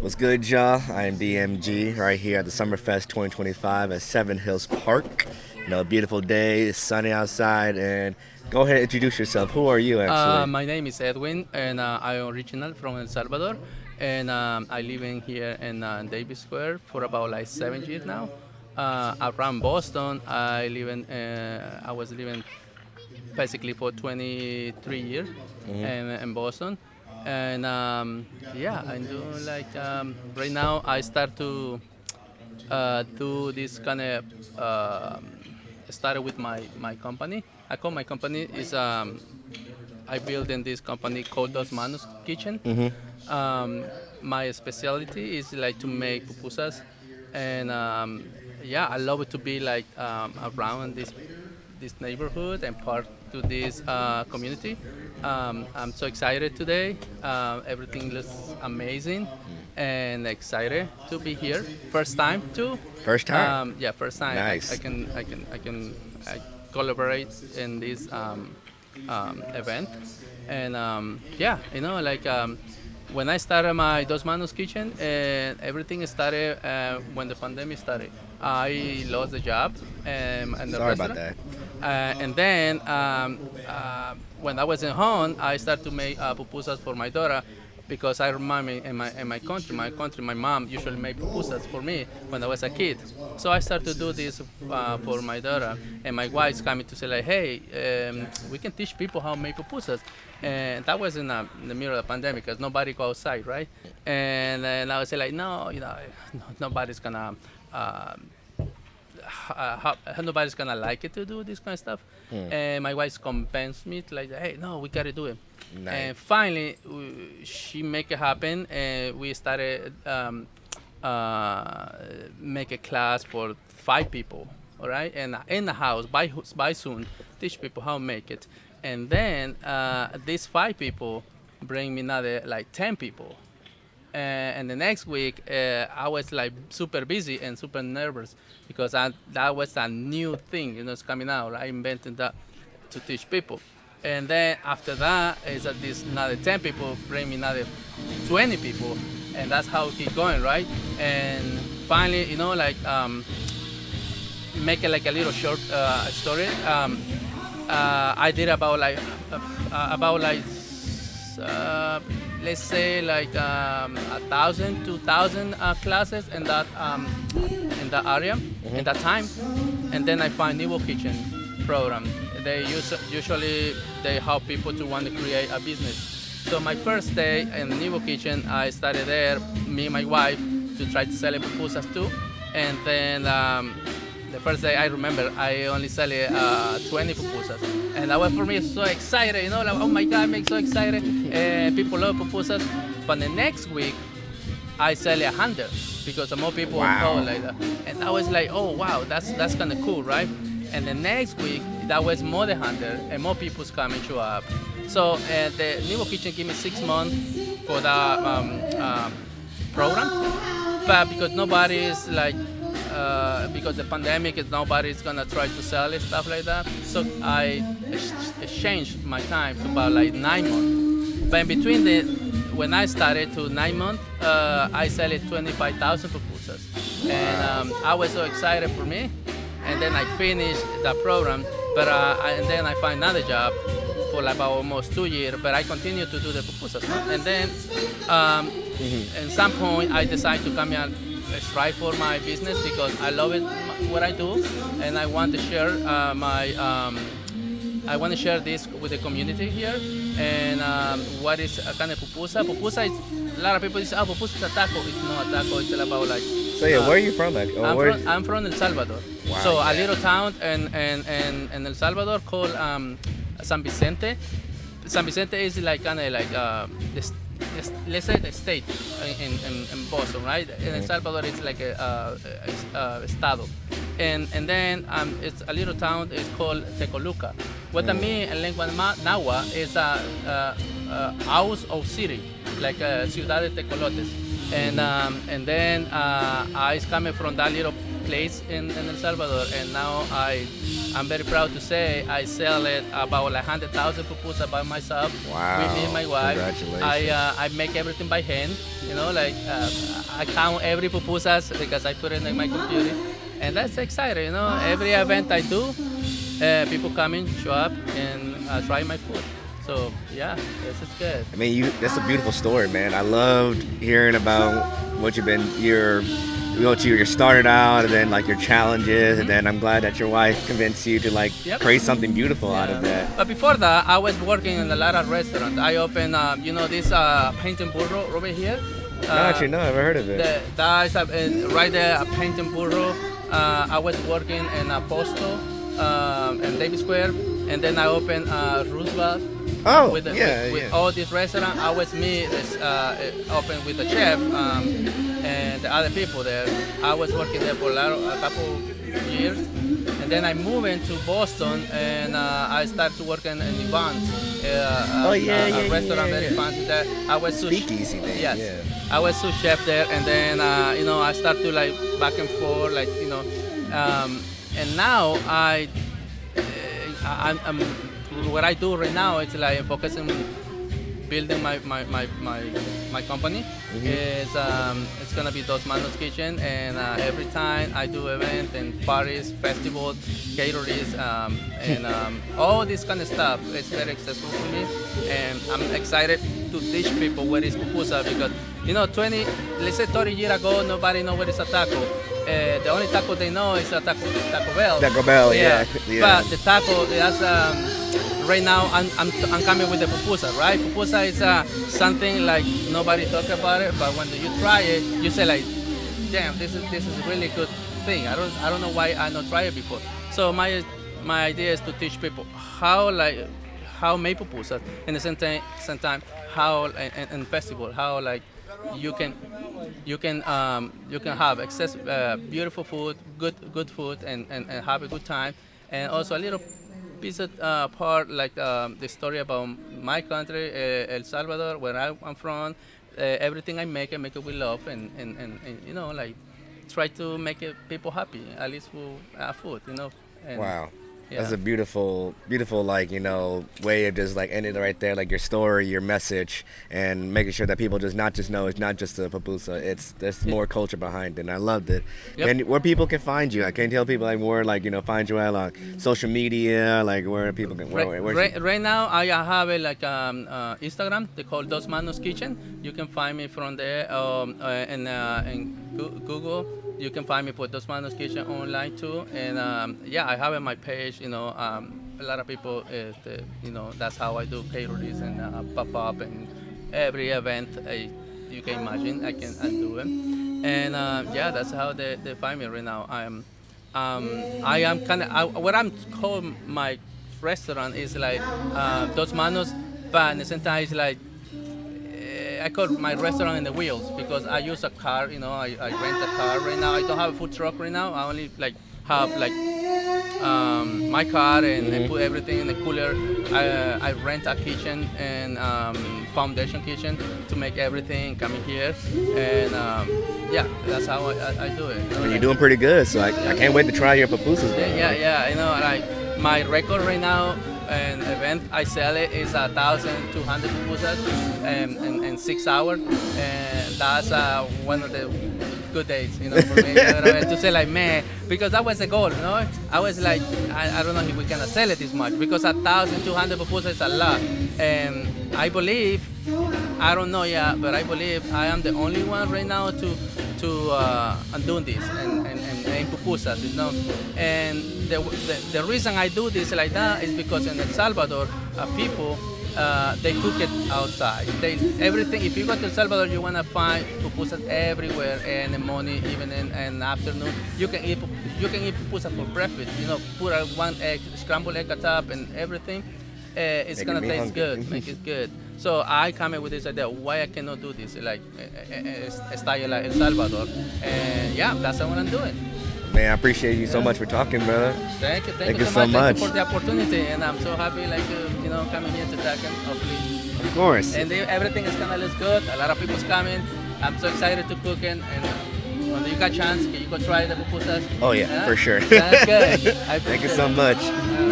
What's good, y'all? I'm DMG right here at the Summerfest 2025 at Seven Hills Park. A beautiful day, it's sunny outside, and go ahead and introduce yourself. Who are you, actually? My name is Edwin, and I'm original from El Salvador, and I live in here in Davis Square for about like 7 years now. Around Boston, I was living basically for 23 years in Boston, and yeah, I'm doing like right now. I start to do this kind of started with my company. I call my company is I built in this company called Manos Kitchen. Um, my specialty is like to make pupusas, and yeah, I love it to be like around this neighborhood and part to this community. I'm so excited today. Everything looks amazing and excited to be here. First time too. First time. Yeah, first time. Nice. I collaborate in this event, and yeah, like when I started my Dos Manos Kitchen, and everything started when the pandemic started. I lost the job in the Sorry about restaurant, that. and then when I was in home, I started to make pupusas for my daughter because I remember in my country, my mom usually made pupusas for me when I was a kid. So I started to do this for my daughter, and my wife's coming to say like, hey, we can teach people how to make pupusas. And that was in the middle of the pandemic because nobody go outside, right? And then I would say like, no, nobody's gonna nobody's gonna like it to do this kind of stuff. And my wife convinced me to like, hey, no, we gotta do it. Nice. And finally, she make it happen, and we started make a class for 5 people. All right, and in the house by soon teach people how to make it, and then these 5 people bring me another like 10 people. And the next week, I was like super busy and super nervous because that was a new thing, it's coming out. I invented that to teach people. And then after that, is that this another 10 people bring me another 20 people, and that's how it keep going, right? And finally, like make it like a little short story. I did about like uh, let's say like 1,000, 2,000 classes in that area in that time, and then I find Niveau Kitchen program. Usually they help people to want to create a business. So my first day in Niveau Kitchen, I started there, me and my wife, to try to sell pupusas too, and then. The first day I remember I only sell 20 pupusas, and that was for me so excited, like oh my god, I'm so excited. People love pupusas, but the next week I sell 100 because more people Wow. go like that, and I was like, oh wow, that's kind of cool, right? And the next week that was more than 100, and more people's coming show up. So the Nivo Kitchen gave me 6 months for that program, but because nobody is like because the pandemic is nobody's gonna try to sell it, stuff like that. So I changed my time to about like 9 months. But in between the when I started to 9 months, I sell it 25,000 pupusas, and I was so excited for me. And then I finished the program, but and then I find another job for like about almost 2 years. But I continue to do the pupusas, no? And then at some point I decided to come here and strive for my business because I love it what I do, and I want to share I want to share this with the community here. And what is a kind of pupusa? Pupusa is a lot of people say, oh, pupusa is a taco. It's not a taco. It's all about like. So yeah, where are you from? I'm from El Salvador. Wow, So a yeah. little town in El Salvador called San Vicente. San Vicente is like kind of like let's say the state in Boston, right? In El Salvador, it's like a estado, and then it's a little town. It's called Tecoluca. What I mean in lengua Nahua is house of city, like Ciudad de Tecolotes, and then I is coming from that little place in El Salvador, and now I I'm very proud to say I sell it about like 100,000 pupusas by myself. Wow. With me and my wife. Congratulations. I make everything by hand. You know, like I count every pupusas because I put it in my computer, and that's exciting. You know, every event I do, people come in, show up, and try my food. So yeah, this is good. I mean, that's a beautiful story, man. I loved hearing about what you've been, you started out, and then like your challenges, and then I'm glad that your wife convinced you to like Yep. create something beautiful out of that. But before that, I was working in a lot of restaurants. I opened, this painting burro over here. No, actually, no, I've never heard of it. That's right there, a painting burro. I was working in Aposto and Davis Square, and then I opened Roosevelt. Oh, with yeah. all these restaurants, I was open with the chef and the other people there. I was working there for a couple years, and then I moved into Boston, and I started working in Yvonne's. A restaurant very fancy there. I was Speakeasy thing. Yes, Yeah. I was sous chef there, and then I started to like back and forth, and now I'm what I do right now is like focusing building my company. It's gonna be Dos Manos Kitchen, and every time I do events and parties, festivals, caterings, and all this kind of stuff, it's very successful for me, and I'm excited to teach people what is pupusa because 30 years ago, nobody know what is a taco. The only taco they know is a Taco Bell. Taco Bell, yeah. But the taco, right now I'm coming with the pupusa, right? Pupusa is something like nobody talk about it, but when you try it, you say like, damn, this is a really good thing. I don't know why I not tried it before. So my idea is to teach people how make pupusa, and at the same time how and festival how like you can have access beautiful food, good food, and have a good time, and also a little piece of part like the story about my country, El Salvador, where I'm from. Everything I make it with love, and like try to make people happy, at least for food, And, Wow. Yeah. That's a beautiful, like, way of just like ending it right there, like your story, your message, and making sure that people not just know it's not just a papusa. There's more culture behind it, and I loved it. Yep. And where people can find you, I can tell people like more like find you at like social media, like where people can. Right now, I have it like Instagram. They call Dos Manos Kitchen. You can find me from there, and Google. You can find me for Dos Manos Kitchen online too, and I have in my page. A lot of people, that's how I do caterings and pop up and every event you can imagine. I do it, and that's how they find me right now. I am kind of what I'm called my restaurant is like Dos Manos, but at the same time it's like. I call my restaurant in the wheels because I use a car. I rent a car right now. I don't have a food truck right now. I only have my car and put everything in the cooler. I rent a kitchen and foundation kitchen to make everything coming here, and that's how I do it. You're doing pretty good, so I can't wait to try your pupusas. Like my record right now. An event I sell it is 1,200 pupusas in 6 hours, and that's one of the good days, for me. To say like, man, because that was the goal, I was like, I don't know if we can sell it this much because 1,200 pupusas is a lot, and I believe, I don't know yet, but I believe I am the only one right now to I'm doing this and pupusas, and the reason I do this like that is because in El Salvador, people they cook it outside. Everything. If you go to El Salvador, you wanna find pupusas everywhere, and in the morning, evening, and afternoon. You can eat pupusa for breakfast. Put one egg, scrambled egg on top, and everything. It's gonna taste good. Make it good. So I come in with this idea. Why I cannot do this like style like El Salvador? And that's what I'm doing. Man, I appreciate you so much for talking, brother. Thank you so much. Thank you for the opportunity, and I'm so happy, coming here to talk and hopefully. Of course. And everything is gonna look good. A lot of people's coming. I'm so excited to cook and when you got chance, can you go try the pupusas? Oh yeah, for sure. That's good. I Thank you appreciate so it. much.